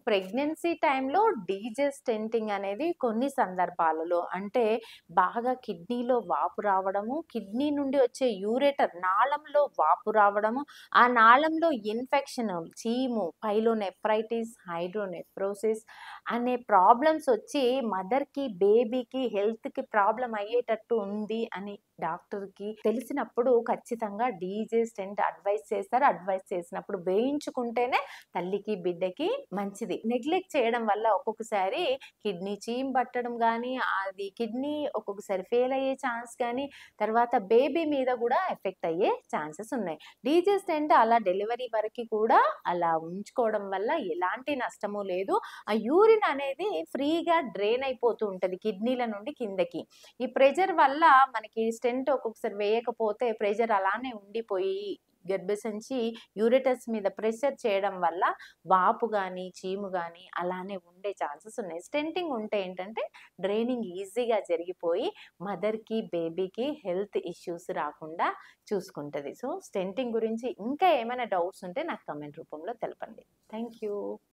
Pregnancy టైంలో DJ stenting అనేది కొన్ని సందర్భాలలో అంటే బాగా కిడ్నీలో వాపు రావడము, కిడ్నీ నుండి వచ్చే యూరేటర్ నాళంలో వాపు రావడము, ఆ నాళంలో ఇన్ఫెక్షన్, చీము, పైలోనెఫ్రైటిస్, హైడ్రోనెఫ్రోసిస్ అనే ప్రాబ్లమ్స్ వచ్చి మదర్‌కి, బేబీకి హెల్త్‌కి ప్రాబ్లమ్ అయ్యేటట్టు ఉంది అని డాక్టర్‌కి తెలిసినప్పుడు ఖచ్చితంగా డీజే స్టెంట్ అడ్వైస్ చేస్తారు. అడ్వైస్ చేసినప్పుడు వేయించుకుంటేనే తల్లికి, బిడ్డకి మంచిది. నెగ్లెక్ట్ చేయడం వల్ల ఒక్కొక్కసారి కిడ్నీ చీమ్ పట్టడం గానీ, అది కిడ్నీ ఒక్కొక్కసారి ఫెయిల్ అయ్యే ఛాన్స్ గానీ, తర్వాత బేబీ మీద గూడా ఎఫెక్ట్ అయ్యే ఛాన్సెస్ ఉన్నాయి. డీజే స్టెంట్ అలా డెలివరీ వరకి కూడా అలా ఉంచుకోవడం వల్ల ఎలాంటి నష్టము లేదు. ఆ యూరిన్ అనేది ఫ్రీగా డ్రైన్ అయిపోతూ ఉంటది కిడ్నీల నుండి కిందకి. ఈ ప్రెషర్ వల్ల మనకి స్టెంట్ ఒక్కొక్కసారి వేయకపోతే ప్రెషర్ అలానే ఉండిపోయి గర్భసంచి యూరేటస్ మీద ప్రెషర్ చేయడం వల్ల వాపు గాని, చీము గాని అలానే ఉండే ఛాన్సెస్ ఉన్నాయి. స్టెంటింగ్ ఉంటే ఏంటంటే డ్రైనింగ్ ఈజీగా జరిగిపోయి మదర్‌కి, బేబీకి హెల్త్ ఇష్యూస్ రాకుండా చూసుకుంటది. సో, స్టెంటింగ్ గురించి ఇంకా ఏమైనా డౌట్స్ ఉంటే నాకు కామెంట్ రూపంలో తెలపండి. Thank you.